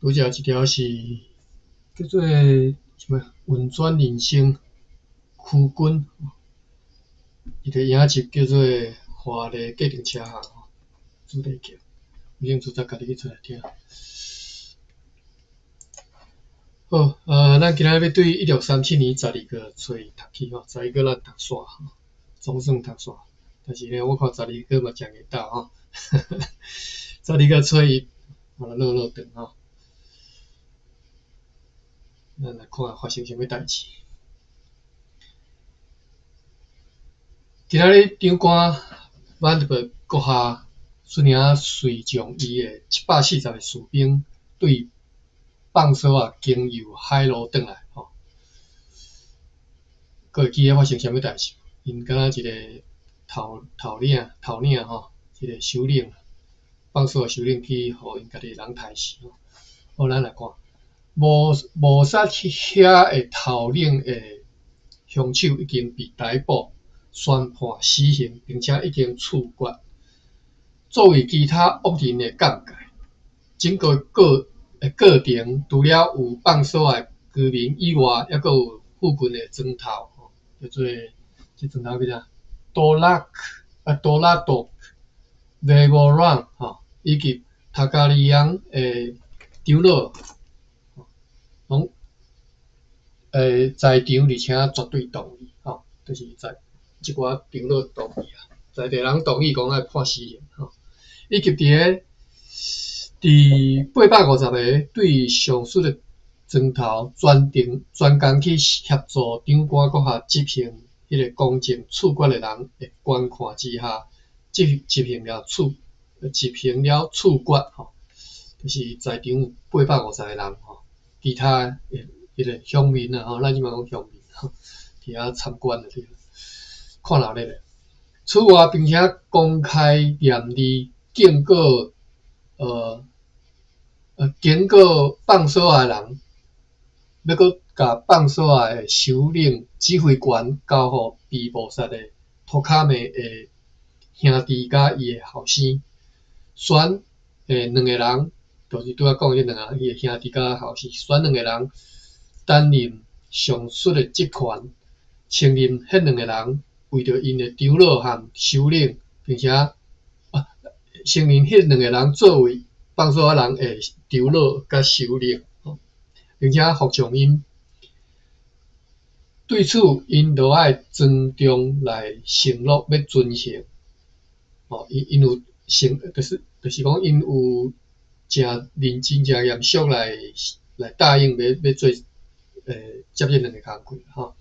拄则一条是叫做什么运转人生区军，伊个影集叫做《华丽计程车行》主题曲，有兴趣再家己去出来听。好，咱今仔日要对1637年12月初读起吼，11月咱读煞吼，总算读煞，但是呢，我看12月嘛真会到吼，12月初一，落长吼，咱来看发生啥物代志。今仔日长官满特阁下孙领随从伊的740个士兵对放哨啊经由海路转来吼，各会记得发生啥物代志？因敢若一个头领吼，一个首领，放哨的首领去互因家己人杀死吼。好，咱来看，谋杀遐个头领的凶手已经被逮捕，宣判死刑，并且已经处决。作为其他恶人的降解，整个过程除了有放哨的居民以外，还佫有附近的庄头，叫做这庄头叫啥？多拉多、维沃朗吼，以及塔加利昂的长老，拢在场，而且绝对同意吼，就是在即寡长老同意啊，在地人同意讲要判死刑吼，以及伫850个对上述的庄头专工去协助长官阁下执行迄个公正处决的人的观看之下，执行了处决吼，就是在场有850个人吼，其他迄个乡民啊吼，咱即摆讲乡民吼，伫遐参观的对，看闹热的。此外，并且公开严厉警告警告放哨的人，要搁甲放哨的首领指挥权交互被捕杀的托卡梅的兄弟甲伊的后生，选2个人，就是拄仔讲迄2个人，伊的兄弟甲后生，选2个人担任上述的职权，承认迄2个人为着因的长老和首领，并且承认迄2个人作为放哨人的长老甲首领，并且服从因。对此，因就要尊重来承诺要遵行。因有就是讲因有真认真、真严肃来答应要做接任2个工作吼。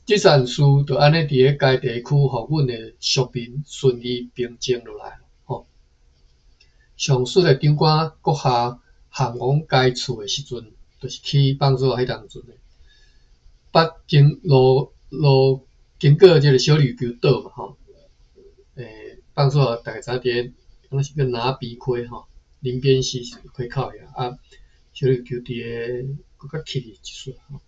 这件事就安尼伫咧该地区，互阮的庶民顺利平静落来吼。上述的长官阁下行往该处的时阵，就是去放哨迄当阵的，经过这个小琉球岛嘛吼，放哨大家知影，敢若是叫拿鼻溪吼，林边溪溪口遐啊，小琉球伫个搁较起一撮吼。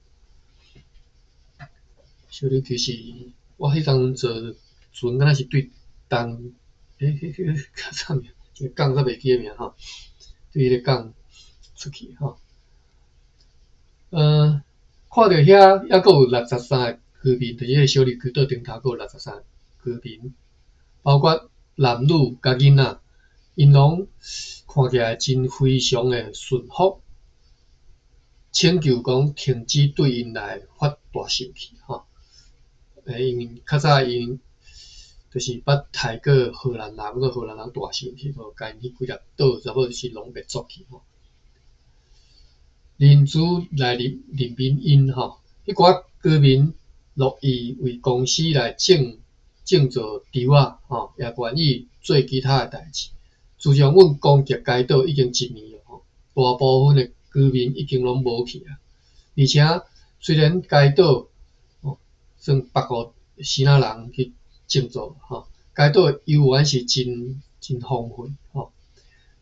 小琉球是我迄当做船，敢若是对东，叫啥名？一个港煞袂记个名吼，对迄个港出去吼。看到遐还佫有63个居民，就是迄个小琉球岛顶头佫有63个居民，包括男女甲囡仔，因拢看起来真非常的顺服，请求讲停止对因来发大生气吼。因为较早因就是捌害过荷兰人，个荷兰人大生气，就甲因迄几粒岛全部是拢灭族去吼。林主来任命因吼，迄寡居民乐意为公司来种做稻仔吼，也愿意做其他的代志。自从阮攻击该岛已经1年了吼，大部分的居民已经拢无去啊。而且虽然该岛算北国西那人去种作吼，该岛游玩是真丰富吼。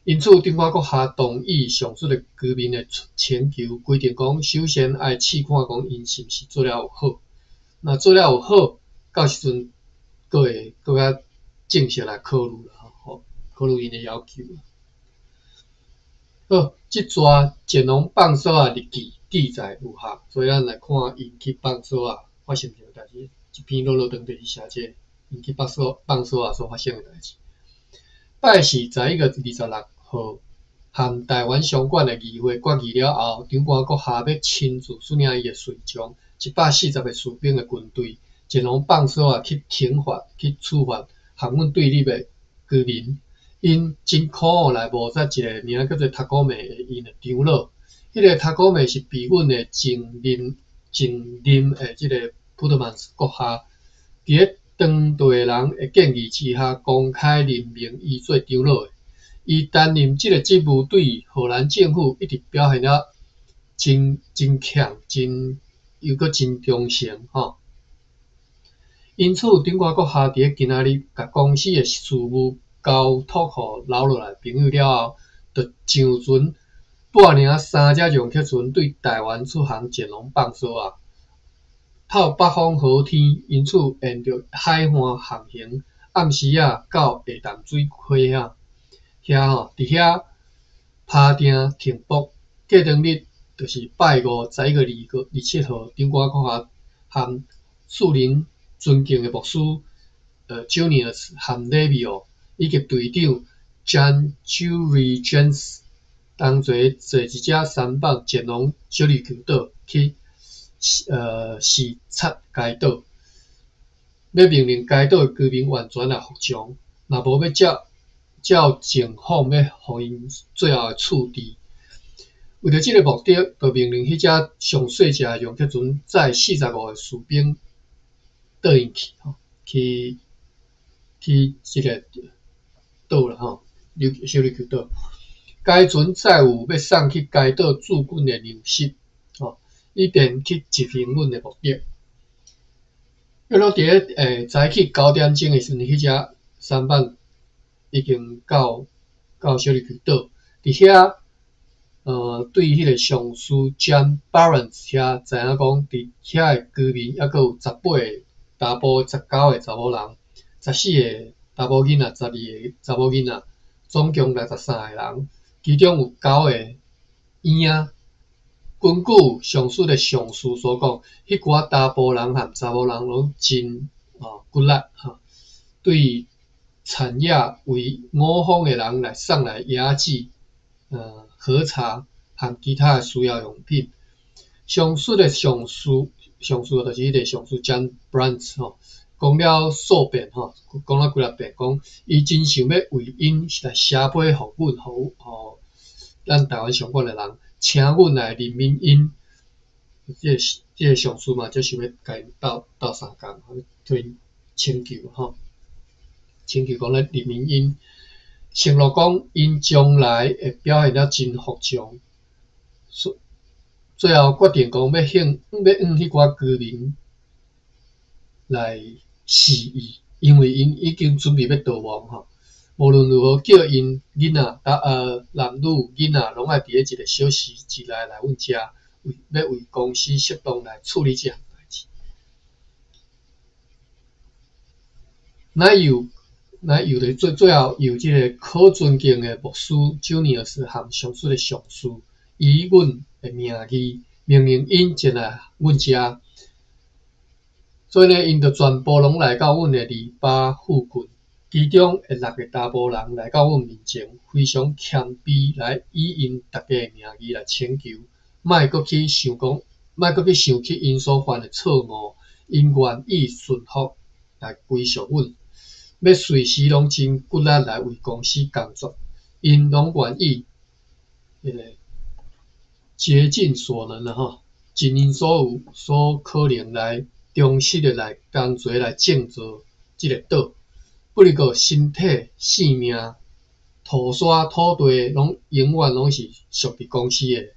因此，长官阁下同意上述的居民的请求，规定讲首先要试看讲因是毋是做了有好，那做了有好，到时阵佫较正式来考虑啦吼，考虑因的要求。好，即撮乾隆放手啊日记记载如下，所以咱来看因去放手啊发生着代志，一篇落落长地写这因去放手啊所发生的代志。拜是11月26号，和台湾商管的议会决议了后，长官阁下要亲自率领伊的随从140个士兵的军队，乾隆放手啊去停发、去处罚含阮对立的居民。因真可恶来谋杀一个名叫做塔古妹的因的长老，迄个塔古妹是被阮的前任的即个普特曼阁下，伫咧当地人的建议之下，公开任命伊做长老的。伊担任即个职务，对荷兰政府一直表现了真强、又搁真忠诚吼。因此，长官阁下伫咧今仔日，甲公司的事务交托互留落来朋友了后，就上船半领3只洋客船对台湾出航前拢放手啊。透北方好天，因此沿着海岸航行，暗时啊到下淡水溪遐，伫遐趴定停泊。过当日就是拜511月27号，长官阁下和树林尊敬的牧师Junius 和 Levio 以及队长 John Jurgens 同齐坐一只舢舨前往小琉球岛去视察该岛，要命令该岛的居民完全服从，若无要照情况要互因最后的处置。为着这个目的，就命令迄只上细只的洋客船载45个士兵倒引去这个岛啦小琉球岛。该船载有要送去该岛驻军的粮食，以便去执行阮的目的。约落伫咧早起9点钟的时阵，迄只舢舨已经到小琉球岛，伫遐对迄个上司 John Barnes 遐知影讲，伫遐的居民还阁有18个查甫、19个查某人、14个查某囡仔、12个查某囡仔，总共63个人，其中有9个婴仔。根据上司的上司所讲，迄寡查甫人和查某人拢真骨力对产业为我方的人来送来椰子、喝茶和其他的需要用品。上司的上司就是迄个上司 John Barnes 讲了数遍讲了几啊遍，讲伊真想要为因来写批互阮互咱台湾上管的人，请阮来任命因。这个上司嘛，则想要甲因斗相共，对因请求请求讲咧任命因，承诺讲因将来会表现了真服从。最后决定讲要用迄寡居民来示意，因为因已经准备要逃亡无论如何，叫因囡仔、男女囡仔拢爱伫咧一个小时之内来阮遮，要为公司适当来处理这项代志。乃由的最后由这个可尊敬的牧师 Junius 和上司的上司，以阮的名义命令因前来阮遮。所以呢，因就全部拢来到阮的篱笆附近。其中6个查甫人来到阮面前，非常谦卑来以因大家的名义来请求，莫阁去想起因所犯的错误，因愿意顺服来归属阮，要随时拢尽骨力来为公司工作，因拢愿意竭尽所能尽因所可能来忠实的来工作来建造这个岛。不哩个身体、性命、土沙、土地，拢永远拢是属于公司的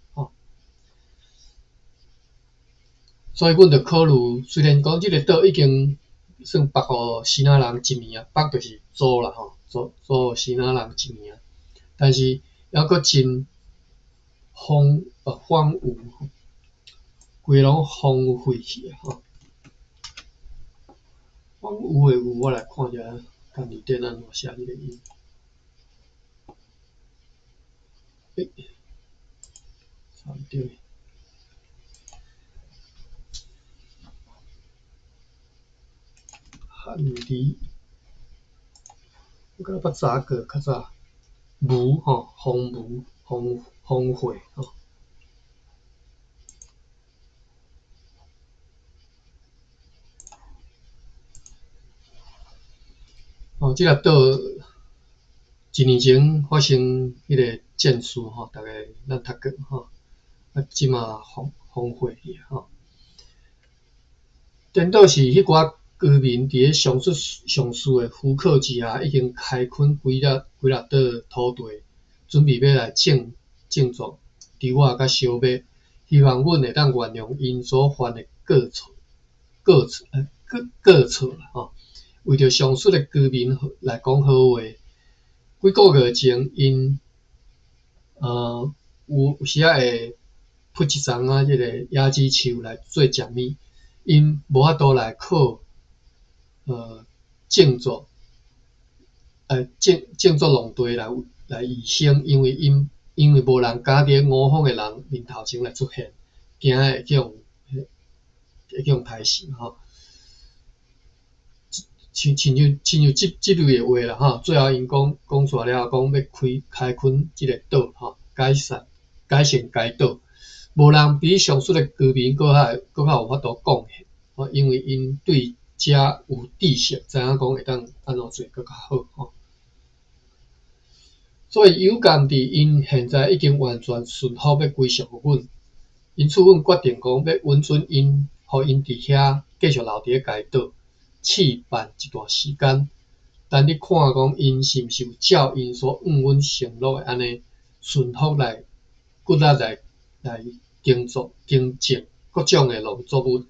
所以，阮就考虑，虽然讲这个岛已经算拨互西那人一面拨就是租啦租西那人一面但是还阁真荒芜，规拢荒废去荒芜的有，我来看一下。看你电脑写这个音，对。汉字，我较早个较早，雾吼，风雾，风会吼。哦，即个岛一年前发生迄个战事吼，大概咱读过吼，啊，即嘛风会去吼。颠倒是迄寡居民伫咧上述诶呼客之下，已经开垦几粒岛土地，准备要来种作猪仔甲小马，希望阮会当原谅因所犯诶过错啦吼。为着上述诶居民来讲好话，几个月前因有时仔会扑一丛即个野枝树来做食物，因无法度来靠种作农地来维生，因为无人敢伫五方诶人面头前来出现，惊会去用杀死吼。亲像即类诶话啦吼，最后因讲出来了，讲要开垦即个岛吼，改善该岛，无人比上述诶居民搁较有法度贡献，吼，因为因对遮有知识，知影讲会当安怎做搁较好吼。所以有鉴于因现在已经完全顺服要归属阮，因此阮决定讲要允准因，互因伫遐继续留伫咧该岛。试办一段时间，等你看讲因是毋是有照因所向阮承诺的安尼顺服来骨力来耕种各种的农作物。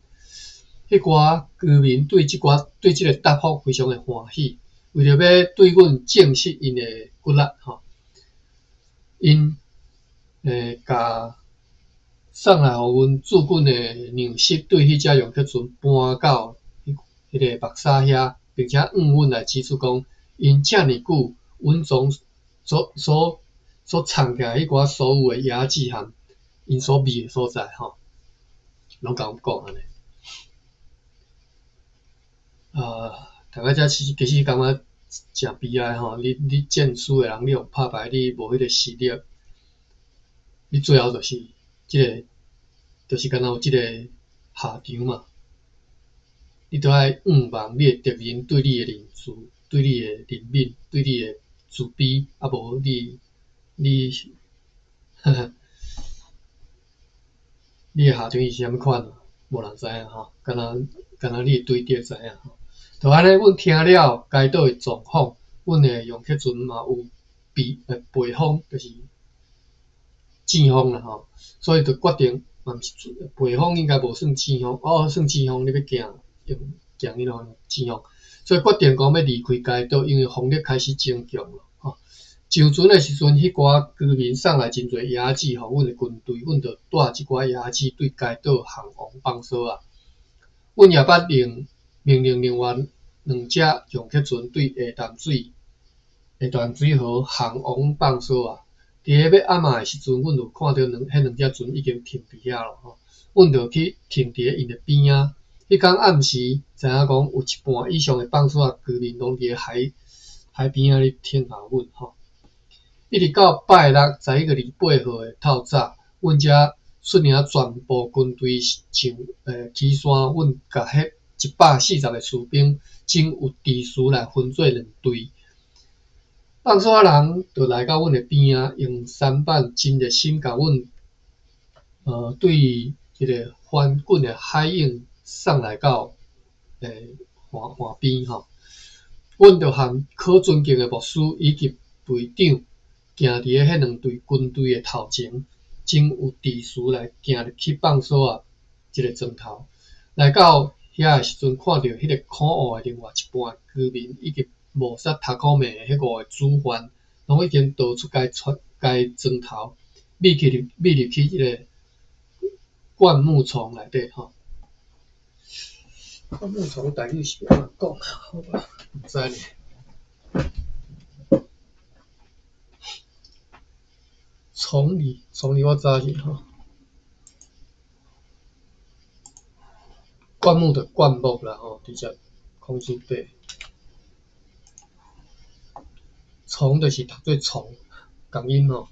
迄寡居民对即个答复非常的欢喜，为着要对阮证实因的骨力吼，因甲送来互阮驻军的粮食对迄只用客船搬到迄个目沙遐，并且向阮来指出讲，因遮尼久阮总所藏起来迄寡所有的野子和因所秘的所在吼，拢甲阮讲安尼。大家遮其实感觉诚悲哀吼，你战死的人，你互拍败，你无迄个实力，你最后就是就是敢若有即个下场嘛。你都爱望你的敌人对你的仁慈、对你的怜悯、对你的慈悲，啊无你你的下场是啥物款，无人知影吼，敢若你的对敌知影吼。就安尼，阮听了该岛的状况，阮的用客船嘛有避风，就是正风啦吼，所以就决定嘛毋是避风，应该无算正风，算正风，你要行你咯正风，所以决定讲要离开该岛，因为风力开始增强了吼。上船的时阵，迄寡居民送来真侪野子，互阮的军队，阮就带即寡野子对该岛航王放梭啊。阮也捌命令另外2只用客船对下淡水河航王放梭啊。伫个要暗暝的时阵，阮就看到迄2只船已经停伫遐咯吼，阮就去停伫咧因的边仔。迄天暗时，知影讲有一半以上的放梭啊居民拢伫咧海边仔咧听候阮吼。一直到拜六11月28号的透早，阮遮率领全部军队起山，阮甲迄140个士兵真有秩序来分做2队。放梭人就来到阮的边仔，用舢板真热心甲阮对迄个翻滚的海涌送来到岸边吼。阮就和可尊敬的牧师以及队长行伫咧迄2队军队的头前，真有秩序来行入去放梭啊即个庄头。来到遐的时阵，看到迄个可恶的另外一半居民以及无杀头壳面的迄5个主犯，拢已经逃出该庄头，秘入去迄个灌木丛内底吼。灌木丛台语是安怎讲？好吧，毋知呢。丛里我知去吼。灌木的灌木啦吼，直接空字底。从就是读做从，同音吼。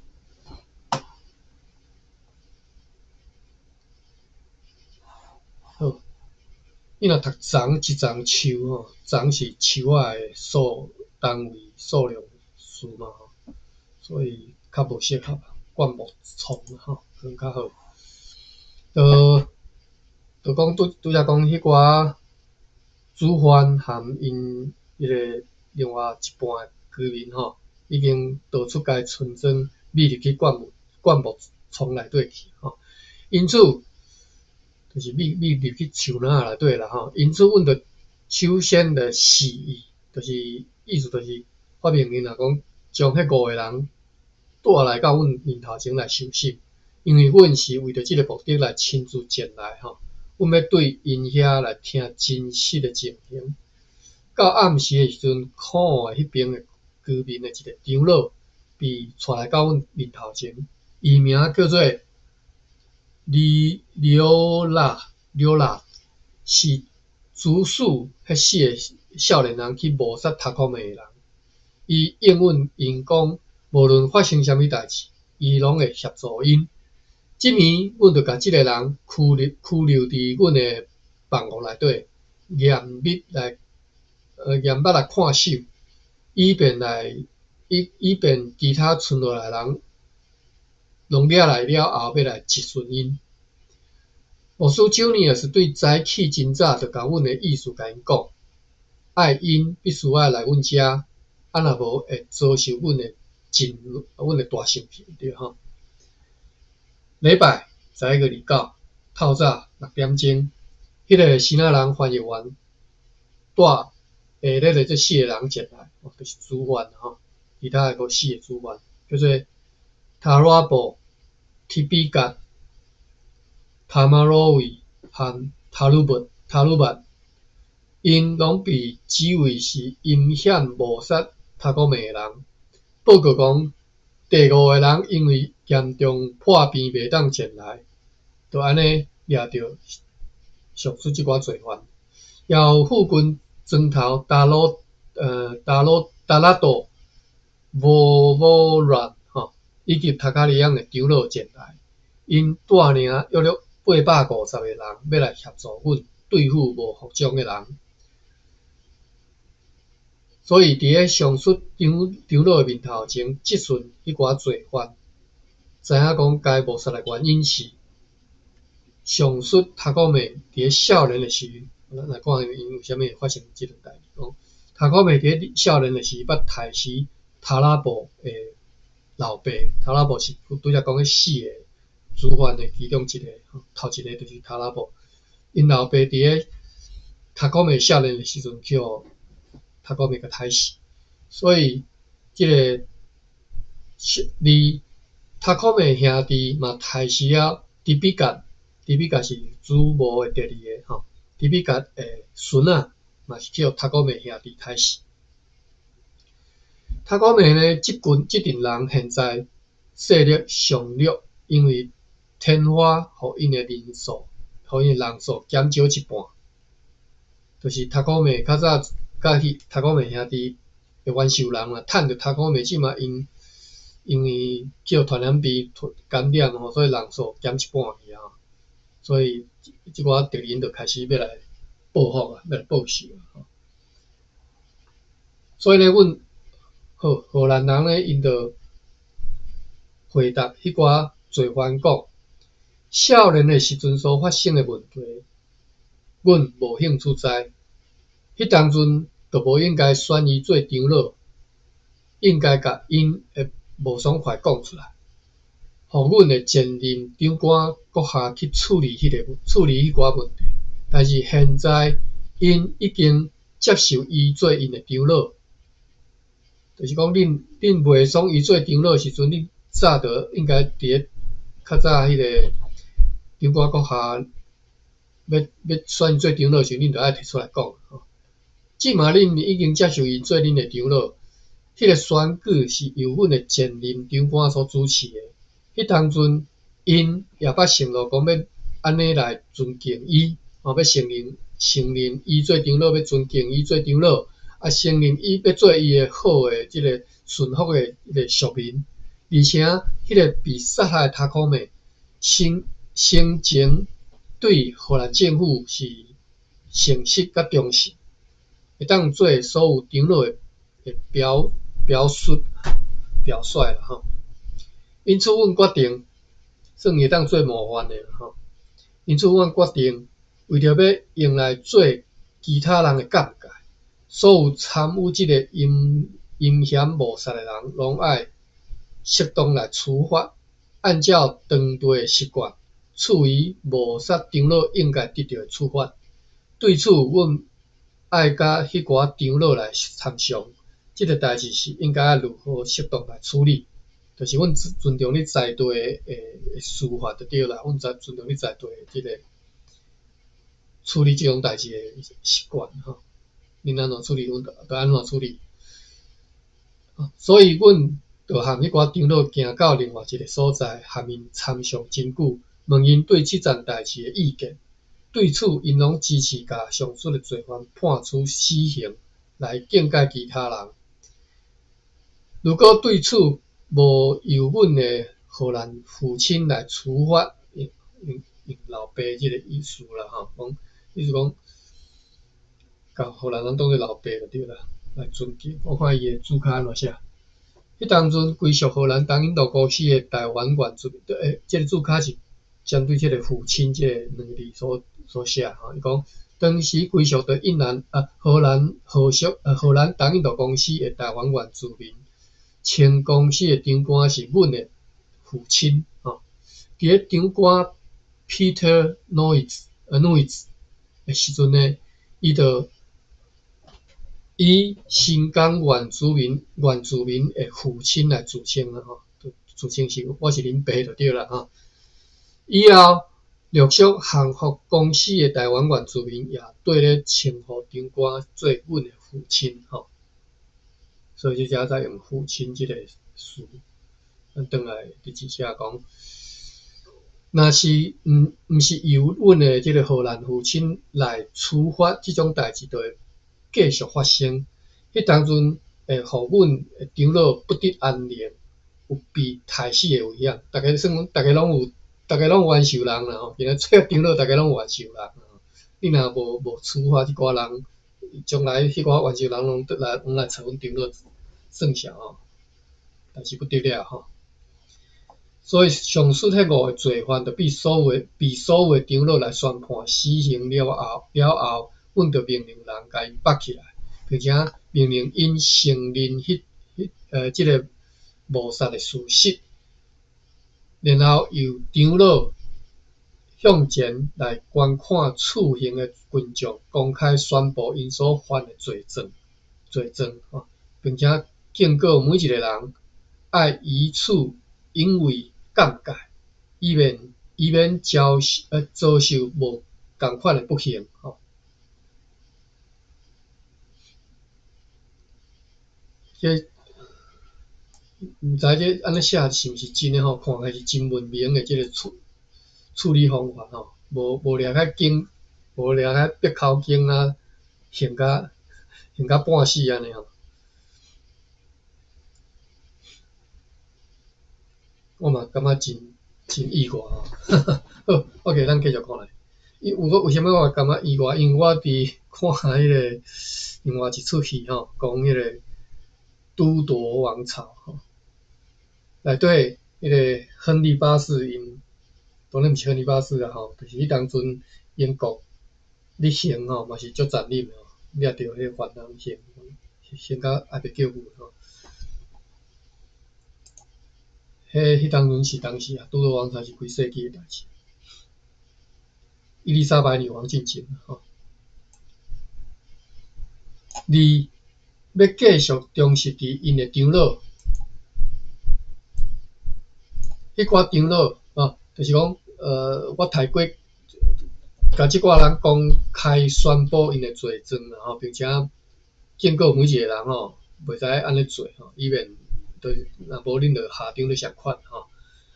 好，你若读丛，一丛树吼，丛是树仔的单位数量数嘛吼，所以较无适合灌木丛吼，可能较好。就讲拄则讲迄寡煮饭含因迄个另外一半的居民吼，已经逃出家村庄，秘入去灌木丛内底去吼，因此就是秘入去树林内底啦吼，因此阮着首先着示意，就是意思就是发命令啦，讲将迄5个人带来到阮面头前来受审，因为阮是为着即个目的来亲自前来吼。阮要对因遐来听真实的情形。到暗时的时阵，可恶的迄边的居民的一个长老被带来到阮面头前，伊名叫做刘拉，是主使迄4个少年人去谋杀塔可梅的人。伊应允因讲，无论发生啥物代志，伊拢会协助因。即暝，阮就甲即个人拘留伫阮的房屋内底，严密来看守，以便其他村落来人拢抓来了后，要来质询因。牧师周尼也是对早起真早就甲阮的意思甲因讲，爱因必须要来阮遮，啊若无会遭受阮的大生气，对吼。礼拜11月29，透早6点钟，迄个新仔人翻译员带下日的这4个人进来，就是主犯吼，其他的4个主犯叫做塔拉布、提比格、塔马罗维和塔鲁巴，因拢被指为是阴险谋杀塔可梅的人。报告讲，第5个人因为严重破病袂当前来，就安尼掠着上述即寡罪犯。也有副军庄头达拉多·吼，以及塔卡利昂的长老前来，因带领约850个人要来协助阮对付无服从的人。所以伫咧上述长老的面头前质询迄寡罪犯，知影讲该谋杀的原因是上述塔可梅伫咧少年的时，来看因为虾米会发生即种代志。讲塔可梅伫咧少年的时捌杀死塔拉布的老爸，塔拉布是拄则讲迄4个主犯的其中一个，头一个就是塔拉布。因老爸伫咧塔可梅少年的时阵叫塔可梅甲杀死，所以即个塔可梅兄弟嘛杀死了迪比格是主谋的第2个吼，迪比格的孙仔嘛是叫塔可梅兄弟杀死。塔可梅呢，即群人现在势力上弱，因为天花互因的人数减少一半，就是塔可梅较早甲塔可梅兄弟的元首人嘛，趁着塔可梅即嘛因为叫传染病感染吼，所以人数减一半去啊，所以即寡敌人就开始要来报复啊，要来报仇啊。所以呢，阮荷兰人呢，因就回答迄寡罪犯讲，少年的时阵所发生的问题，阮无兴趣知。迄当阵就无应该选伊做长老，应该甲因的无爽快讲出来，互阮的前任长官阁下去处理迄寡问题。但是现在因已经接受伊做因的长老，就是讲恁袂爽伊做长老时阵，恁早就应该伫咧较早迄个长官阁下要选伊做长老时，恁就爱提出来讲吼。即嘛恁已经接受伊做恁的长老，迄个选举是由阮的前任长官所主持的。迄当阵因也捌承诺讲要安尼来尊敬伊，要承认伊做长老，要尊敬伊做长老，承认伊要做伊的好的即个顺服的迄个属民，而且迄个被杀害的塔可梅生前对荷兰政府是诚实甲忠实，会当做所有长老的表率啦吼。因此，阮决定算会当做模范的啦吼。因此，阮决定为着要用来做其他人的鉴戒，所有参与即个阴险谋杀的人，拢爱适当来处罚，按照当地的习惯，处于谋杀长老应该得到的处罚。对此，阮爱甲迄寡长老来参详，即个代志是应该如何适当来处理。就是阮尊重你在地的司法就对啦，阮尊重你在地的即个处理即种代志的习惯吼。恁安怎处理，阮就安怎处理。所以，阮就和迄寡长老行到另外一个所在，和因参详真久，问因对即件代志的意见。对此，因拢支持甲上述的罪犯判处死刑，来警戒其他人。如果对此无由阮的荷兰父亲来处罚，因老爸即个意思啦吼，讲意思讲，甲荷兰人当作老爸就对啦，来尊敬。我看伊的注脚安怎写。迄当阵归属荷兰东印度公司的台湾原住民，即个注脚是针对即个父亲即个两个字所写吼。伊讲当时归属的荷兰东印度公司的台湾原住民，前公司的长官是阮的父亲吼。伫咧长官 Peter Noyes 的时阵呢，伊就以新港原住民的父亲来自称啦吼，自称是我是恁爸就对啦吼。以后陆续幸福公司的台湾原住民也对咧称呼长官做阮的父亲吼，所以即只在用父亲即个词。咱转来第几写讲，若是毋是由阮的即个荷兰父亲来处罚即种代志，就会继续发生。迄当阵会互阮长老不得安宁，有被害死的危险。大家拢有冤仇人啦吼，今仔做长老，大家拢有冤仇人。你若无处罚即寡人，将来迄寡冤仇人拢来找阮长老算账吼，但是不得了吼。所以上述迄5个罪犯就被所有的长老来宣判死刑了后，阮就命令人甲因绑起来，并且命令因承认即个谋杀的事实，然后由长老向前来观看处刑的群众公开宣布因所犯的罪证，并且警告每一个人爱以此引为鉴戒，以免遭受无共款的不幸吼。这毋知这安尼写是毋是真诶吼？看起来是真文明诶，即个处理方法吼，无掠较紧，无掠较闭口经啊，刑甲半死安尼吼。我嘛感觉真意外吼。好 ，OK， 咱继续看来。为什么我感觉意外？因为我伫看迄个另外一出戏吼，讲迄个都铎王朝吼，内底迄个亨利八世因，当然毋是亨利八世啦吼，就是迄当阵英国立宪吼嘛是足残忍吼，掠着迄个犯人刑甲还袂叫付吼。迄当阵是当时都铎王朝是几世纪诶代志，伊丽莎白女王进前吼。二要继续忠实伫因诶长老，迄寡长老就是讲我太过甲即寡人公开宣布因诶罪证啦吼，并且警告每一个人吼，袂使安尼做吼，以免若无恁就下场就相款吼。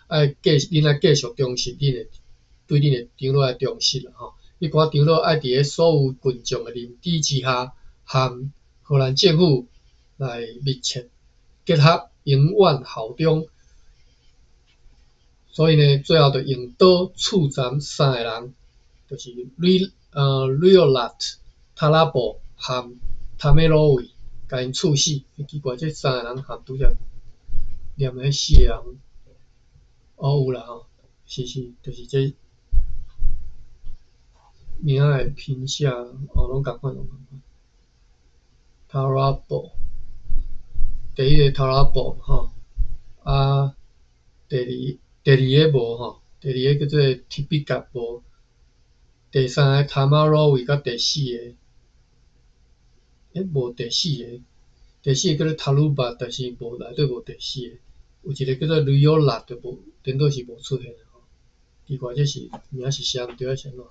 恁爱继续忠实对恁诶长老来忠实啦吼，迄寡长老爱伫咧所有群众的认知之下，和荷兰政府来密切结合，永远效忠。所以呢，最后就用刀刺斩3个人，就是 Riolat、塔拉布和塔梅罗维，甲因处死。奇怪，这3个人和拄则念迄4个人，有啦吼，是，就是这名仔的拼写，拢共款。塔拉布，第一个塔拉布吼，第二个无吼，第二个叫做 Tipica 无，第三个 Tamaro 甲第四个，无第四个，第四个叫做 Taluba， 但是无内底无第四个，有一个叫做 Riola 就无，顶多是无出现吼。奇怪，这是名是写毋对还是安怎？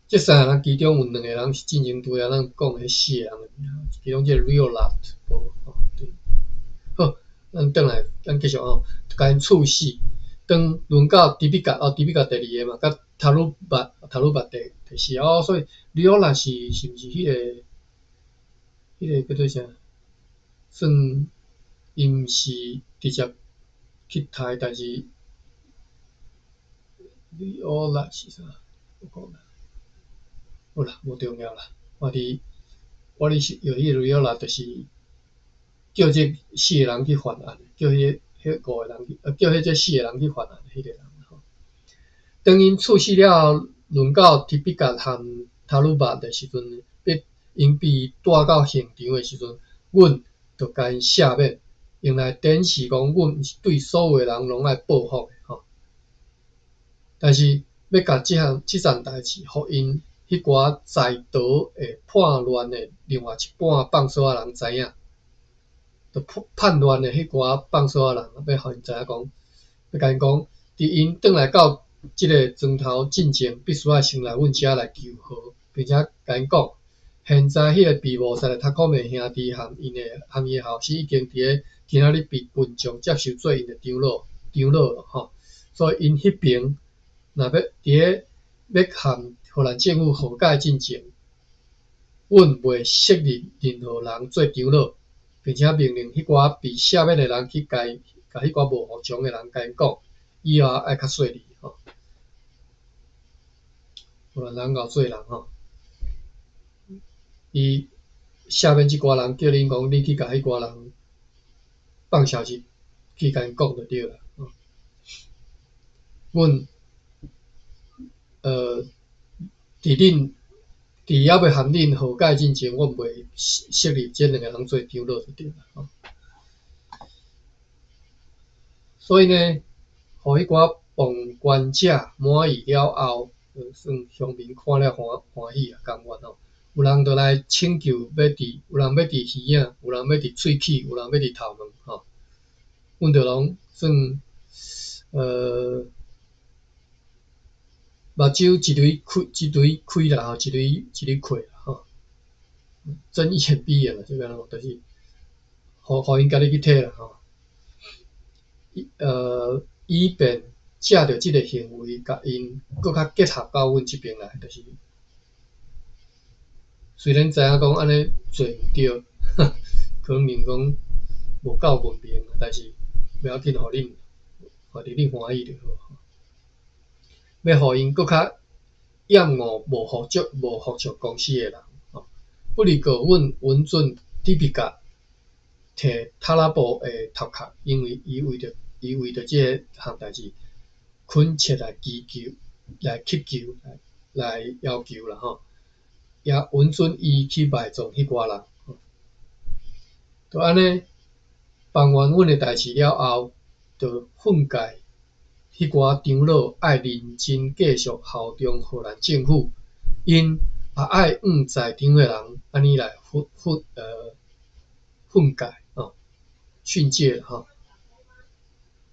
这3个人其中有2个人是进前拄仔咱讲迄4个人的名，其中这 Riola 无吼，对。好，咱转来，咱继续吼，甲因处死。当轮到迪比甲，迪比甲第2个嘛，甲塔鲁巴第4个，所以里奥拉是毋是迄个叫做啥？算因毋是直接去杀，但是里奥拉是啥？我讲啦，好啦，无重要啦。我伫有迄个里奥拉，就是叫这4个人去犯案，叫迄5个人去，叫迄这4个人去犯案迄个人吼。当因处死了，轮到提比甲和塔鲁巴的时阵，因被带到现场的时阵，阮就甲因赦免，用来展示讲阮是对所有人拢爱报复的吼。但是要甲即件代志，互因迄寡在逃的叛乱的另外一半放手仔人知影，就叛乱的迄寡放手仔人，要互因知影讲，要甲因讲，伫因转来到即个庄头进前，必须要先来阮遮来求和，并且甲因讲，现在迄个被谋杀的塔可梅兄弟和伊的后生已经伫咧今仔日被群众接受做因的长老了吼。所以因迄边若要伫咧要和荷兰政府和解进前，阮袂设立任何人做长老，并且命令迄寡被赦免的人去甲迄寡无服从的人甲因讲，以后爱较细腻吼。荷兰人咬做人吼，伊赦免即寡人，叫恁讲，你去甲迄寡人放消息，去甲因讲就对啦。阮伫还袂和恁和解之前，阮袂设立这2个人做长老就对啦吼。所以呢，互迄寡旁观者满意了后，算乡民看了欢喜啊，甘愿吼。有人就来请求有人要伫耳仔，有人要伫喙齿，有人要伫头毛吼。阮就拢算目睭一堆开啦吼，一堆开啦吼。睁一眼闭一眼啦，即个人就是互因家己去睇啦吼。以便借着即个行为，甲因搁较结合到阮即边来，就是虽然知影讲安尼做毋对，可能讲无够文明，但是不要紧，互恁欢喜就好。要互因搁较厌恶无服从公司的人吼，不如告阮允准迪比甲摕塔拉布的头壳，因为伊为着即个项代志恳切来祈求、来要求啦吼，也允准伊去埋葬迄寡人。就安尼办完阮的代志了后，就训诫迄寡长老爱认真继续效忠荷兰政府，因也爱在场的人安尼来训诫吼、训诫吼，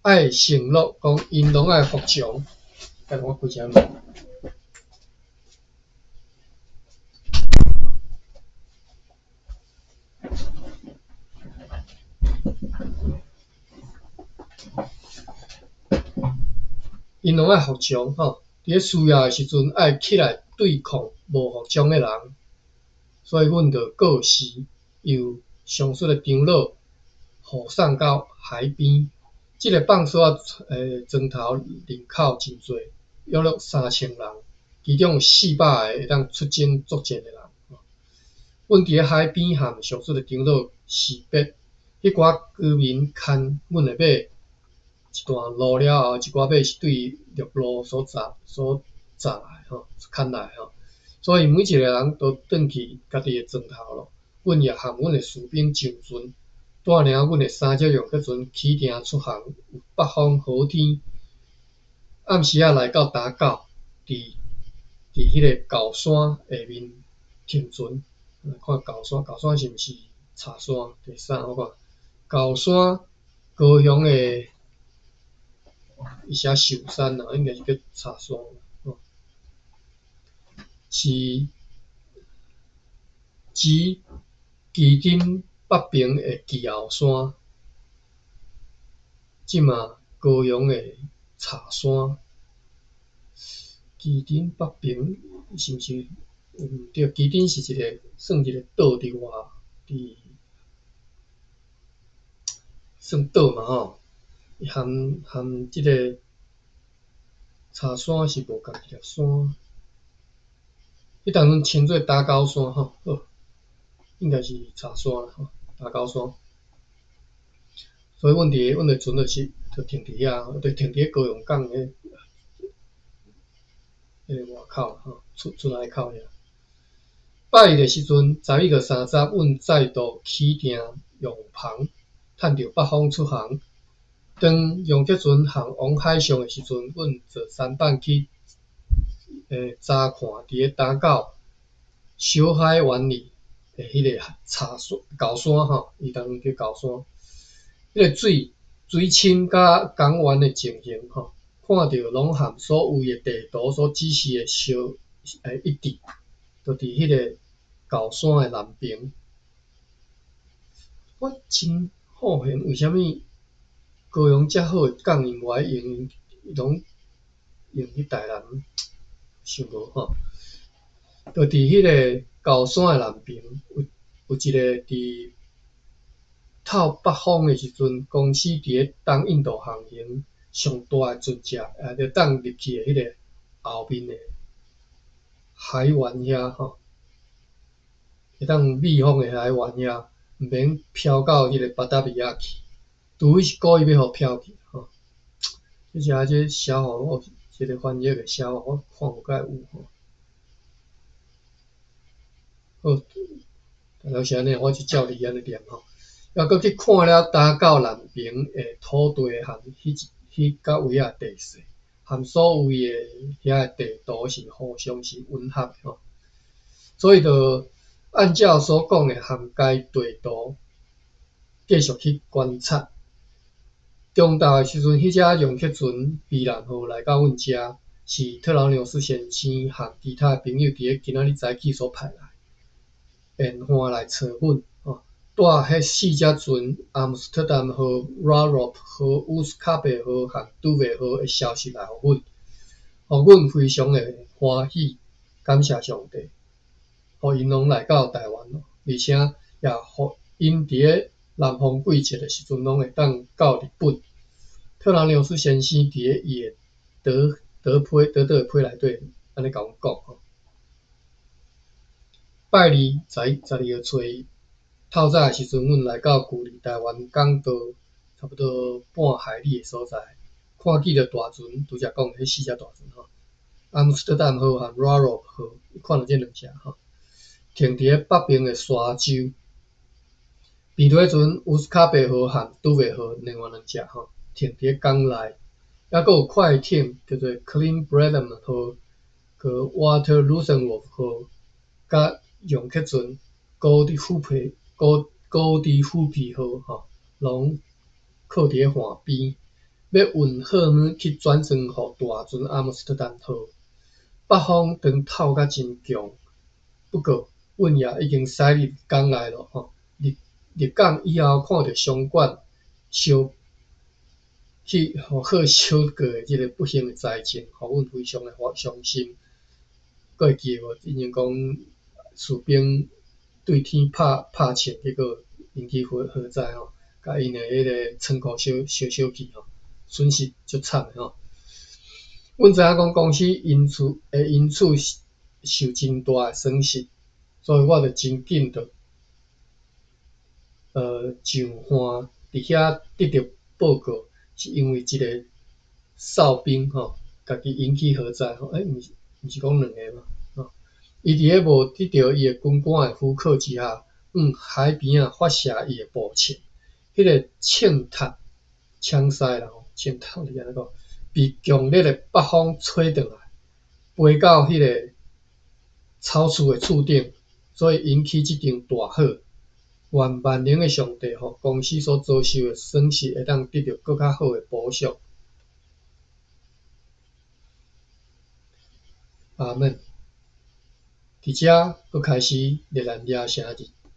爱承诺讲因拢爱服从。等我开一下门。因拢爱服从吼，伫伫需要诶时阵爱起来对抗无服从诶人，所以阮就过时由上述诶长老护送到海边。即个放哨船头人口真侪，约略3000人，其中有400个会当出征作战诶人。阮伫咧海边和上述诶长老识别，迄寡居民牵阮诶马一段路了后，一寡马是对陆路所砸来牵来所以每一个人都转去家己诶船头咯。阮也和阮诶士兵上船，带领阮诶3只用客船起程出航。有北风好天，暗时来到打狗，伫迄个高山下面停船。看高山是毋是茶山？第三我看高山高雄诶一些寿山应该是叫茶山是指旗顶北边诶旗后山，即嘛高雄诶茶山。旗顶北边是毋是？对，旗顶是算一个岛伫算岛嘛含即个茶山是无共一粒山，迄当阵称作打狗山应该是茶山打狗山。所以阮诶船就停伫遐，就停伫高雄港迄外口出海口遐。拜日诶时阵，11月30，阮再度起程用篷，趁着北风出航。当用客船航往海上诶时阵，阮坐舢板去查看伫咧打狗小海湾里诶迄个高山伊当阵叫高山，迄个水深甲港湾诶情形看到拢和所有诶地图所指示诶一致，就伫迄个高山诶南边。我真好奇，为虾米高雄遮好诶港因无爱用，拢用去台南？想无就伫迄个高山诶南边，有一个伫透北风诶时阵，公司伫咧东印度航行上大诶船只，就当入去诶迄个后面诶海湾遐会当密封诶海湾遐，毋免飘到迄个巴达维亚去，除非是故意要互飘去这写法我即个翻译诶写法我看有甲有好，大概是安尼，我就照你安尼念抑搁去看了打狗南边诶土地和迄甲位仔地势，和所有诶遐诶地图是互相是吻合诶所以就按照所讲诶涵盖地图继续去观察。中昼诶时阵，迄只用客船避难号来到阮遮，是特劳纽斯先生和其他诶朋友伫咧今仔日早起所派来，便换来找阮带迄4只船阿姆斯特丹号、Ralph 号、乌斯卡贝号和杜维号诶消息来互阮，互阮非常诶欢喜，感谢上帝，互因拢来到台湾而且也互因伫咧南方季节诶时阵拢会当到日本。特劳纽斯先生伫咧伊诶德岛诶批内底安尼甲阮讲拜二12号初一。透早诶时阵，阮来到距离台湾港岛差不多半海里诶所在，看见着大船，拄则讲迄4只大船阿姆斯特丹号和 Ralph 号，看到这2只停伫咧北边诶沙洲。边头阵乌斯卡贝号和杜维号另外2只停伫咧港内，抑搁有快艇叫做 Clean Brennan 号、和 Water Lucenwolf 号，甲用客船高迪虎皮号拢靠伫咧岸边，要运货物去转装互大船阿姆斯特丹号。北风当透甲真强，不过阮也已经驶入港内咯入港以后，看到商馆去互好小个的即个不幸的灾情，互阮非常的伤心。佫会记无？之前讲士兵对天拍枪，结果引起火灾吼，甲因的迄个仓库小气吼，损失足惨的吼。阮知影讲公司因此受真大的损失，所以我着真紧着上岸伫遐得到报告，是因为一个哨兵吼，家己引起火灾吼，毋是讲两个嘛，吼，伊伫咧无得到伊的军官的呼喝之下，海边啊发射伊的步枪，迄个枪塞啦吼，枪头是安尼讲，被强烈的北风吹倒来，飞到迄个草厝的厝顶，所以引起即场大火。愿万能的上帝互公司所遭受的损失会当得到更较好的补偿。阿门。伫遮佫开始热兰惹城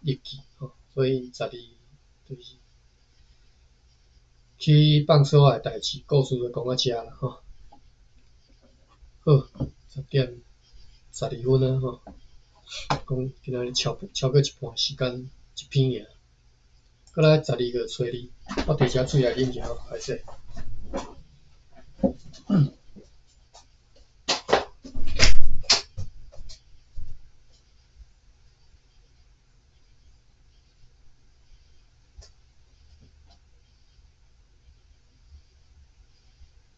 日记吼，所以12就是去放手的代志，故事就讲到遮啦吼。好，10:12啊吼，讲今仔日超过一半时间一篇尔。过来12月初2，我摕遮水来啉者，歹势。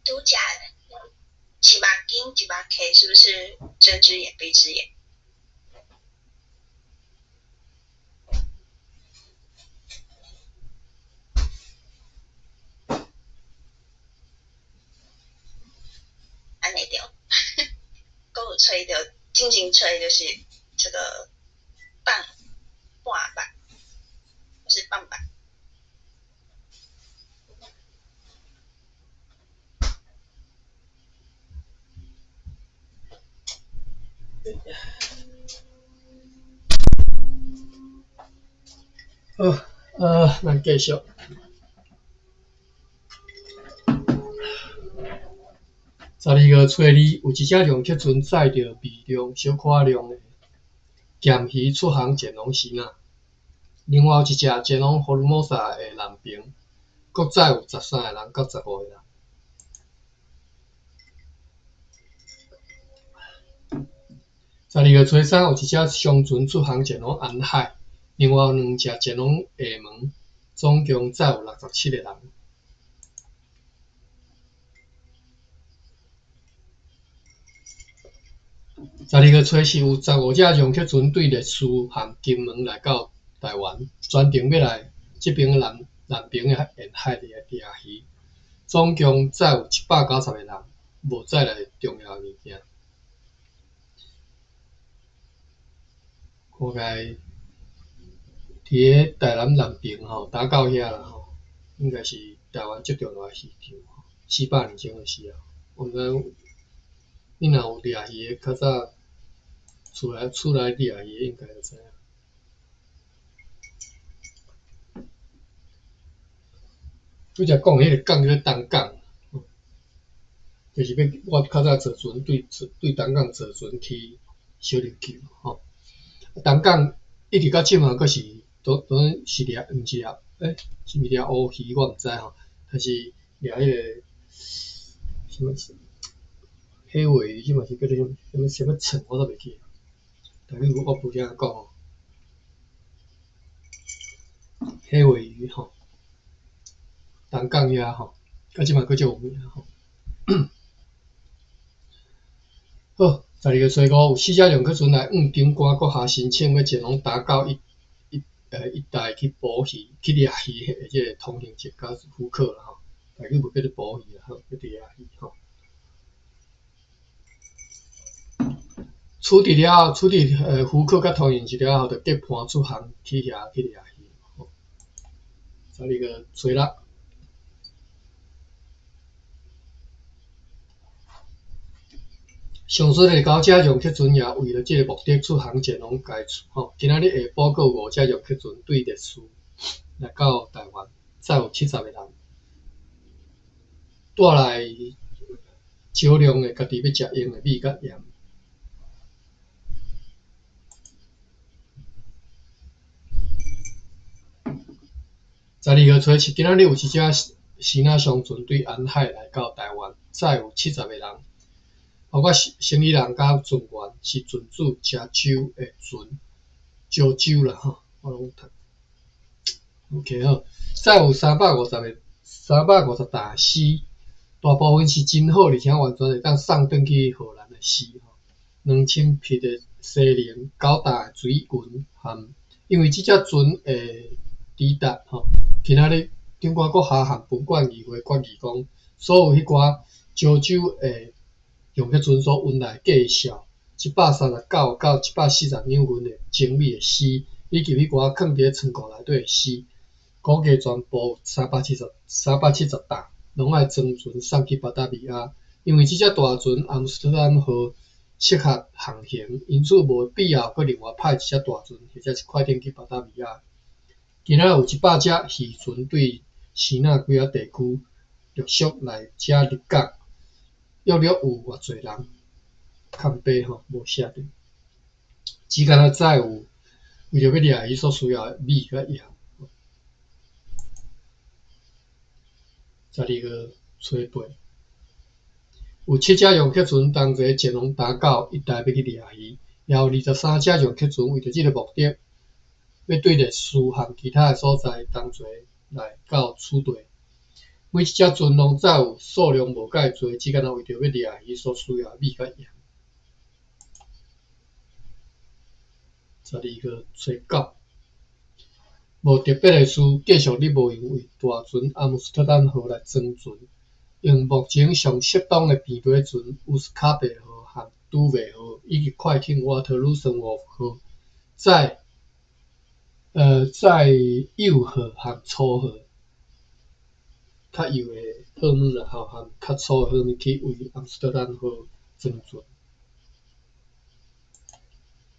独家7把金9把 K 是不是睁只眼闭只眼？安内掉，跟我吹的，静静吹就是这个半板，是半板。好，咱继续。12月初2，有一只用客船载着微量小可量的咸鱼出航前往西亚，另外有一只前往荷鲁莫萨的南边，各载有13个人到15个人。12月初3，有一只商船出航前往安海，另外有2只前往厦门，总共载有67个人。12月初4，有15只洋客船对烈屿和金门来到台湾，专程要来这边南边的沿海掠鱼，总共载有790个人，无载来重要的物件。大概伫咧台南南边吼，打到遐啦吼，应该是台湾最重要的市场，400年前的时候，我毋知你若有掠鱼的，较早厝内掠鱼的应该会知影。拄则讲迄个港叫东港，就是我较早坐船对东港坐船去小琉球吼。东港一直到即嘛，阁是都是掠，毋是掠，是毋是掠乌鱼我毋知吼，但是掠迄个什么黑尾鱼，即嘛是叫做什么鲳，我都袂记。但是我不听讲吼，黑尾鱼吼，东港遐吼，到即嘛阁足有名吼。好，12月初5，有4只洋客船来长官阁下申请要前往打到一带去捕鱼、去掠鱼的即个通行证甲许可啦吼，大家无叫做捕鱼啦吼，叫掠鱼吼。取缔了后，许可甲通行证了后，就结伴出航去遐去掠鱼吼。12月初6。上述的9只洋客船也为了这个目的出航前往该处吼。今仔日下晡，阁有5只洋客船对烈屿来到台湾，载有70个人。带来少量的家己要食用的米甲盐。12月初是今仔日有一只希腊商船对安海来到台湾，载有70个人，包括生意人甲船员，是船主加州的船，加州啦吼，我拢读。OK 好，载有350大丝，大部分是真好，而且完全会当送转去荷兰的丝，2000匹的西宁9大水云和，因为这只船会抵达吼。今仔日中国国下和本馆议会决议讲，所有迄寡潮州会用迄船所运来介绍139到140两份的精美的丝，以及迄寡藏伫仓库内底的丝，估计全部370担，拢爱装船送去巴达维亚。因为这只大船阿姆斯特丹号适合航行，因此无必要搁另外派一只大船或者是快艇去巴达维亚。今仔有100只渔船对希腊几个地区陆续来遮入港，约有偌侪人？看碑吼，无写着。只敢若载有为着要掠伊所需要的米甲盐。12月初8，有7只用客船同齐前往打狗一带要去掠鱼，也有23只用客船为着这个目的。要对历史和其他的所在同齐来到此地，每一只船拢载有数量无介侪，只敢若为着要掠鱼所需要的米甲盐。12月初9，无特别的事，继续你无用为大船阿姆斯特丹号来装船，用目前上适当的便码船乌斯卡贝号和都维号，以及快艇瓦特鲁生活号，载铀号和粗号，较铀的荷姆号和较粗的荷姆去为阿姆斯特丹号装船。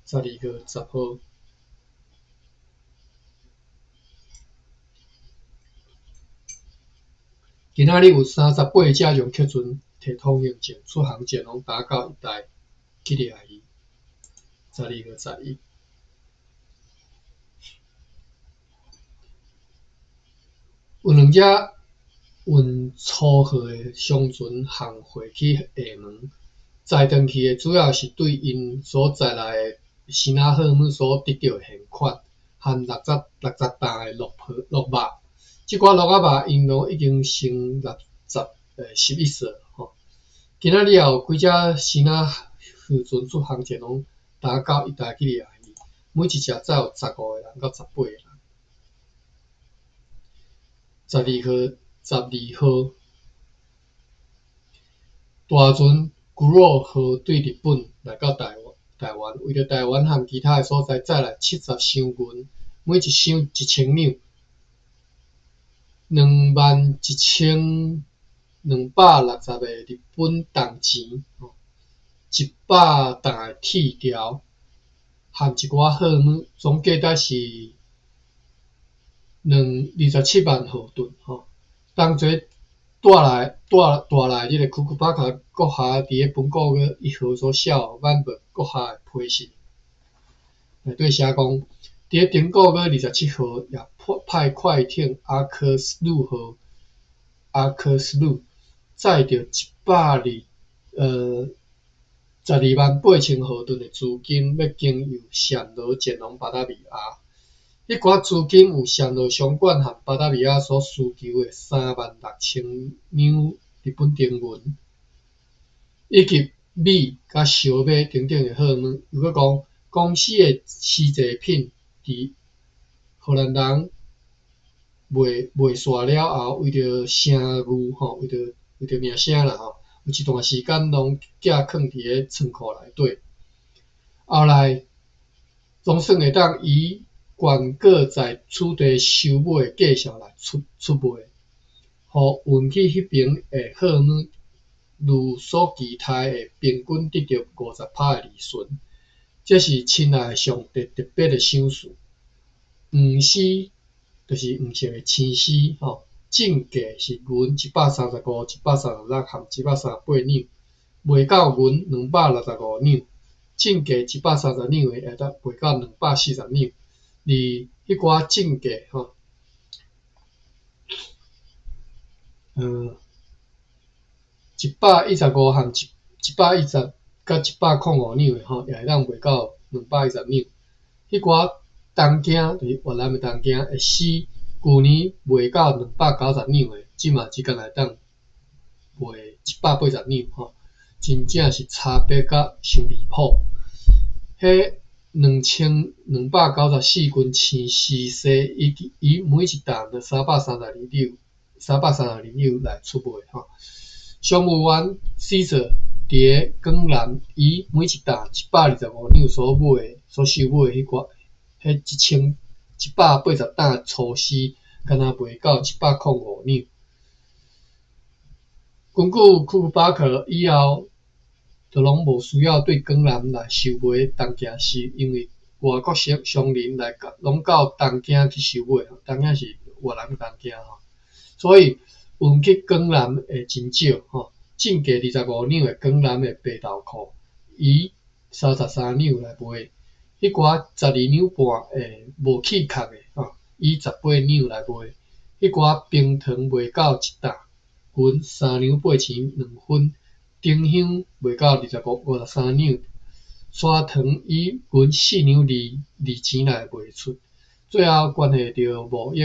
12月10号，今仔日有38只用客船摕通行证出航前往打狗一带去掠鱼。12月11。有2只运粗货的商船航回去厦门，载转去的主要是对因所载来的希腊荷姆所得到的现款和60担的鹿肉。即寡鹿仔肉因拢已经成11岁吼。今仔日也有几只希腊渔船出航前往打狗一带去掠鱼，每一只载有15个人到18个人。12号，大船古罗号对日本来到台湾，为着台湾和其他的所在载来70箱银，每一箱1000两，21,260个日本铜钱，100担的铁条，和一寡荷姆，总价值是27万豪吨吼。同齐带来这个库库巴卡国下伫个本国个1号所写挽回国下的批示，内底写讲，伫个顶国个27号也派快艇阿科斯鲁号载着128000豪吨的资金，要经由暹罗前往巴达维亚。迄寡资金有暹罗商馆和巴达维亚所需求的36000两日本丁银，以及米甲烧马等等的货物。如果讲公司的丝制品伫荷兰人卖煞了后，为着声誉吼，为着名声啦吼，有一段时间拢寄藏伫个仓库内底。后来总算会当以原个在此地收买的价钱来出卖，互运去迄边的货物如所期待的平均得到50%的利润。这是亲爱的上帝特别的赏赐。黄丝就是黄色的青丝吼，正价是银135、136含138两，卖到银265两，正价130两的会当卖到240两，而迄寡正价吼115含110甲105两的吼，也会当卖到210两。迄寡东京就是越南的东京会死，旧年卖到290两的，即嘛即间会当卖180两吼，真正是差别甲伤离谱。迄2294斤青丝丝，伊每一担就332两来出卖吼。商务员 Caesar 伫广南，伊每一担125两所收买迄1180担粗丝，敢若卖到105两。根据库克巴克以后，就拢无需要对广南来收买东京市，因为外国商人来拢到东京去收买，东京是越南的东京吼，所以运去广南会真少吼。正价25两的广南的白豆蔻，以33两来卖，迄寡12两半的无气壳的吼，以18两来卖，迄寡冰糖卖到1担，银3两8钱2分，丁香卖到53两，砂糖以银4两2钱来卖出，最后关系到贸易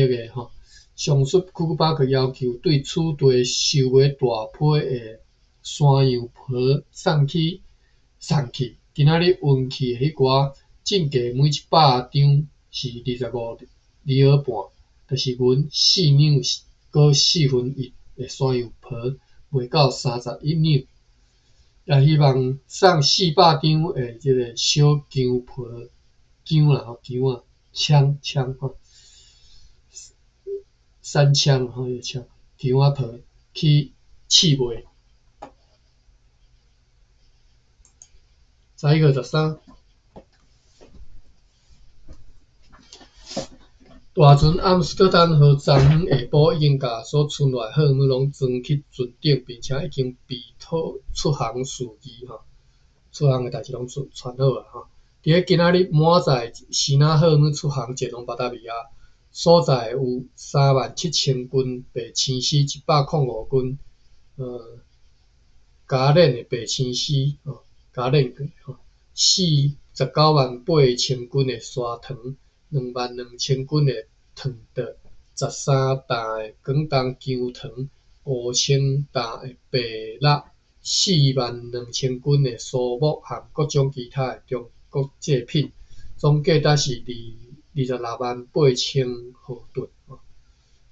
的吼。上述库克巴克要求对此地收买大批的山羊皮送去，今仔日运去的迄寡正价每100张是2.5半，就是银4两搁1/4的山羊皮卖到31两，也希望送400张的即个小姜皮枪吼。3枪吼，枪姜皮去试卖。11月13，大船阿姆斯特丹号昨昏下晡已经甲所存来货物拢装去船顶，并且已经备妥出航事宜吼，出航的代志拢传好啊吼。伫今仔日满载希腊货物出航前往巴达维亚。所在有37000斤白青丝，105斤加炼的白青丝加炼过498000斤的砂糖，22000斤的糖豆，13担的广东姜糖，5000担的白蜡，42000斤的苏木和各种其他的中国制品，总价值是268000毫吨。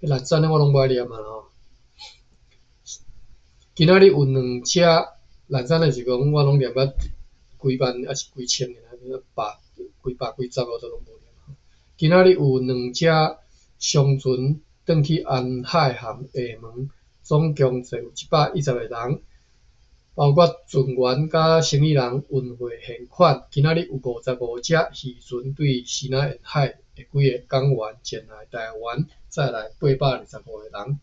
迄蓝山的我拢不爱念啊吼。今仔日有2只蓝山的是讲我拢念捌几万还是几千个，几百几十我都拢无念。今仔日有2只商船转去安海含厦门，总共载有110个人，包括船员甲生意人、运费现款。今仔日有55只渔船对西南沿海的几个港湾前来台湾，再来825个人。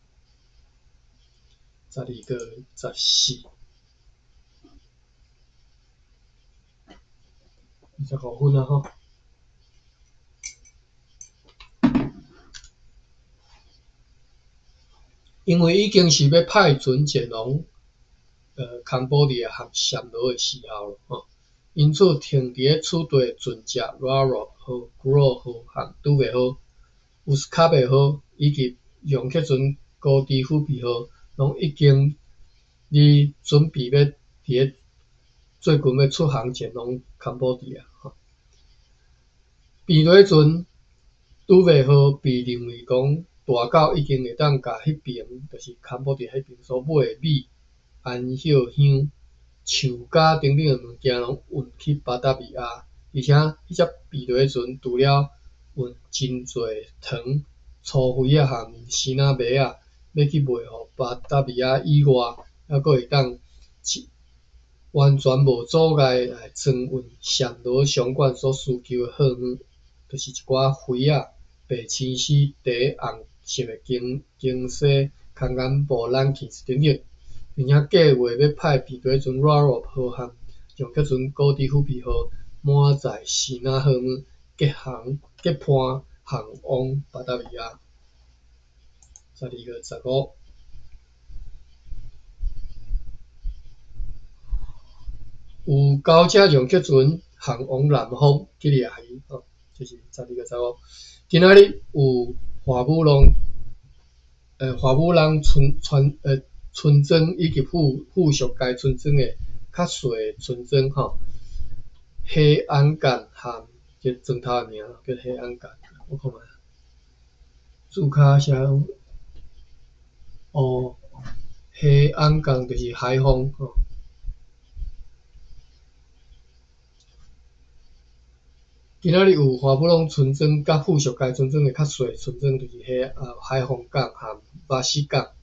12/14，25分啊吼。因为已经是要派船前往康保利亚和暹罗的时候了吼，因此停伫此地的船只 Raro 号、Grow 号和杜维号、乌斯卡贝号以及用客船高迪虎皮号，拢已经准备要伫最近要出航前往康保利亚吼。避雷船杜维号被认为讲大狗已经会当甲迄边，就是康保利亚迄边所买的米、安歇香、树甲等等的物件拢运去巴达维亚，而且迄只避雷船除了运真侪糖、粗灰啊和西南麦啊，要去卖互巴达维亚以外，还佫会当完全无阻碍来装运暹罗商馆所需求的货物，就是一寡灰啊、白青丝第红色的经西空间部冷气一点点，并且计划要派皮革船 RARO 号函用客船高知虎皮号满载西那号姆结盘航往巴达维亚。12月15。有9只用客船航往南方去掠鱼，就是12月15。今仔日有花舞龙纯增以及附属该纯增的较细纯增黑暗杆和这砖头的名叫黑暗杆，我看下，注脚写黑暗杆就是海风今仔日有花舞龙纯增甲附属该纯增的较细纯增就是海风港和巴西港。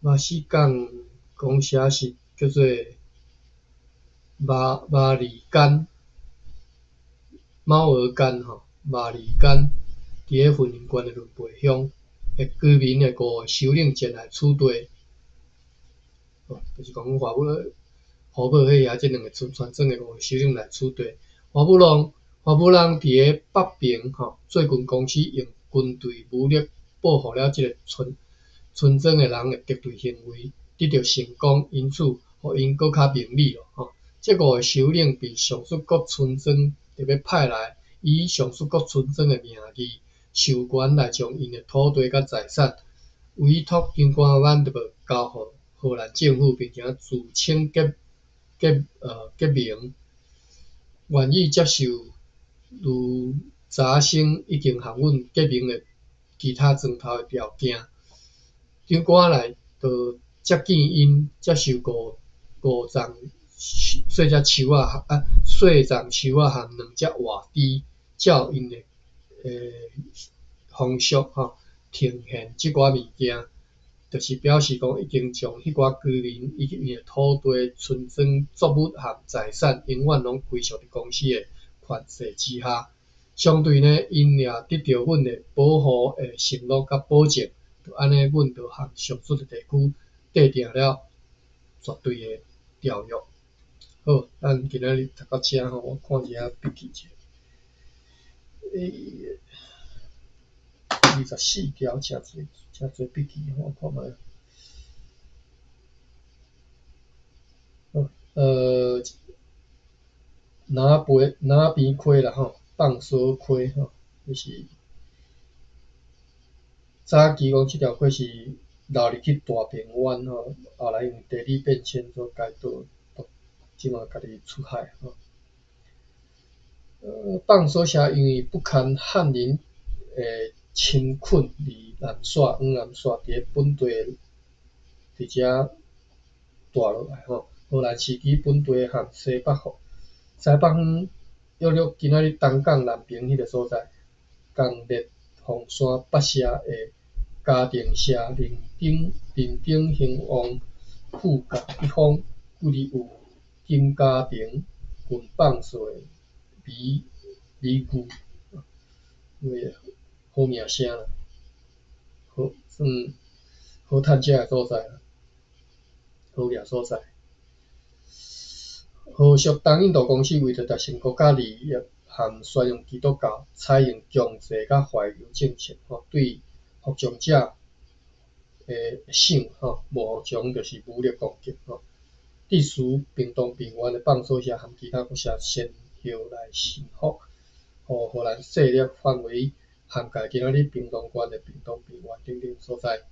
巴西港公写是叫做马里干猫儿干马里干，伫咧云林县的仑背乡的居民的5个首领前来处队，就是讲花舞迄遐即2个船庄的5个首领来处队。花舞龙伫咧北平做军公司用军队武力保护了即个村庄的人的敌对行为得到成功，因此互因搁较明理即5个首领被上述各村庄特别派来，以上述各村庄的名义授权来将因的土地甲财产委托金管万特交予荷兰政府，并且自称结名，愿意接受如查询已经向阮结名的其他砖头的条件。长官来就接见因，接受5丛细只树和2只活猪，照因的风俗呈现即寡物件，就是表示讲已经将迄寡居民以及因的土地、村庄、作物和财产永远拢归属伫公司的权势之下。相对呢，因也得到阮的保护的承诺甲保证，就安尼，阮就向上述的地区订定了绝对的条约。好，咱今仔日读到这我看一下笔记者。24条，真侪笔记，我看卖。拿边溪啦放梭溪就是早期讲即条溪是流入去大平湾后来因地理变迁所改道，即马家己出海放梭峡因为不堪翰林侵困而南线往南线伫咧本地直接大落来荷兰时期本地和西北方约今仔日东港南平迄个所在，共列凤山北社的嘉定社林顶兴旺附甲一方，故里有金嘉定郡放水美句，因为好名声啦，好趁食的所在，好掠所在。荷属东印度公司为着达成国家利益和宣扬基督教，采用强制甲怀柔政策对服从者省无从就是武力攻击隶属屏东平原的放梭社和其他国社先后来臣服，互荷兰势力范围涵盖今仔日屏东县的屏东平原等等所在。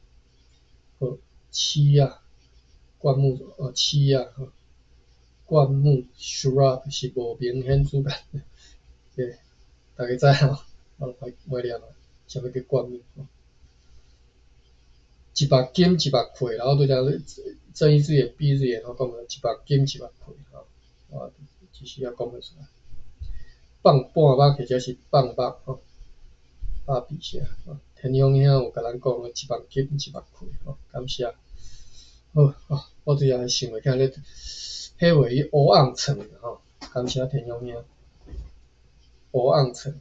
灌木 shrub 是无明显主干，大家知我袂念啥物叫灌木一目金一目溃啦，我拄则睁一只眼闭一只眼讲一目金一目溃只是也讲袂出来。放半目或者是放目百比下天阳兄有甲咱讲一目金一目溃感谢。好我拄则想袂起来迄位乌昂村感谢天阳兄乌昂村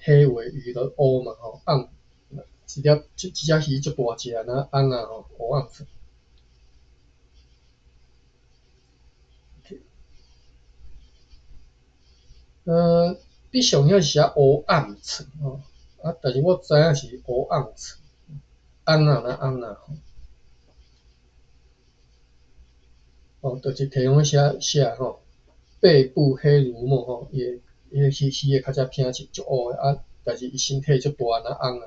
黑尾鱼的乌嘛吼，昂一只鱼足大只，然后昂啊吼，乌昂层。你上遐是写乌暗层吼，但是我知影是乌昂层，昂啊那昂啊吼，就是摕用写吼，背部黑如墨吼，伊个鱼较只偏是足乌的但是伊身体足大那昂啊，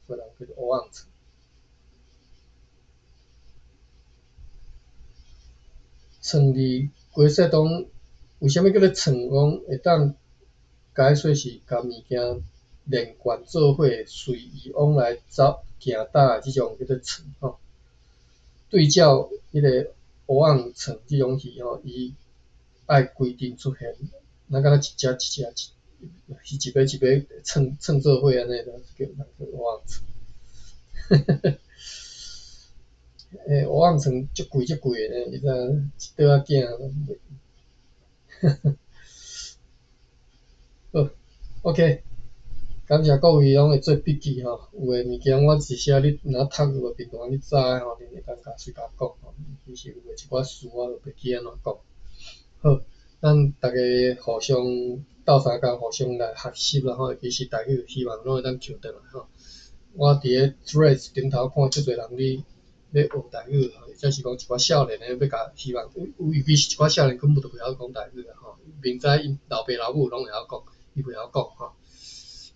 所以人叫做乌昂层。床字规说当为虾米叫做床？讲会当解说是甲物件连贯做伙，随意往来走行搭的即种叫做床吼。对照迄个乌昂床即种鱼吼，伊爱规定出现，咱敢若一只是一尾蹭做伙安尼就叫乌昂床。乌昂床足贵的呢，你知影？一桌仔囝。好 ，OK， 感谢各位拢会做笔记吼，有诶物件我是写你若读过诶片段你知诶吼，你会当随甲讲吼，其实有诶一寡事我都袂记安怎讲。好，咱大家互相斗相共，互相来学习啦吼，其实台语希望拢会当捡倒来吼。我伫个 Threads 顶头看足侪人咧学台语吼，或者是讲一寡少年诶要甲希望，尤其是一寡少年根本就袂晓讲台语啊吼，明知因老爸老母拢会晓讲，伊袂晓讲吼。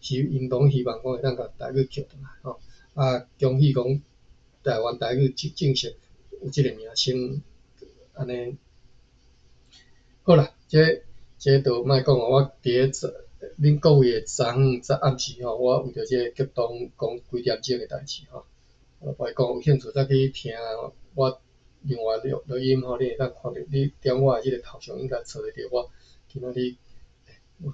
因拢希望讲会当甲台语捡倒来吼。恭喜讲台湾台语正式有即个名声，安尼。好啦，这就莫讲啊，我伫个恁各位诶昨昏暗时吼，我为着这个激动讲几点钟诶代志吼，我讲有兴趣再去听我另外录音吼，你会当看到你点我诶即个头像应该找得到我今仔日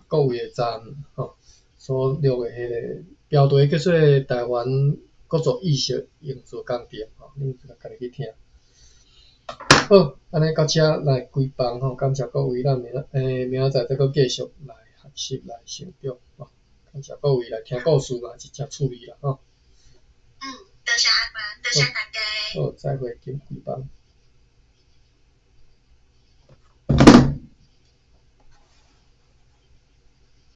各位诶昨昏吼所录诶迄个标题叫做台湾各族意识营造工程吼，恁家己去听。好，安尼到遮来开放吼，感谢各位，咱明仔载再搁继续来学习来成长吼，感谢各位来听故事嘛，是真趣味啦吼。多谢阿官，多谢大家。好，再会，见开放。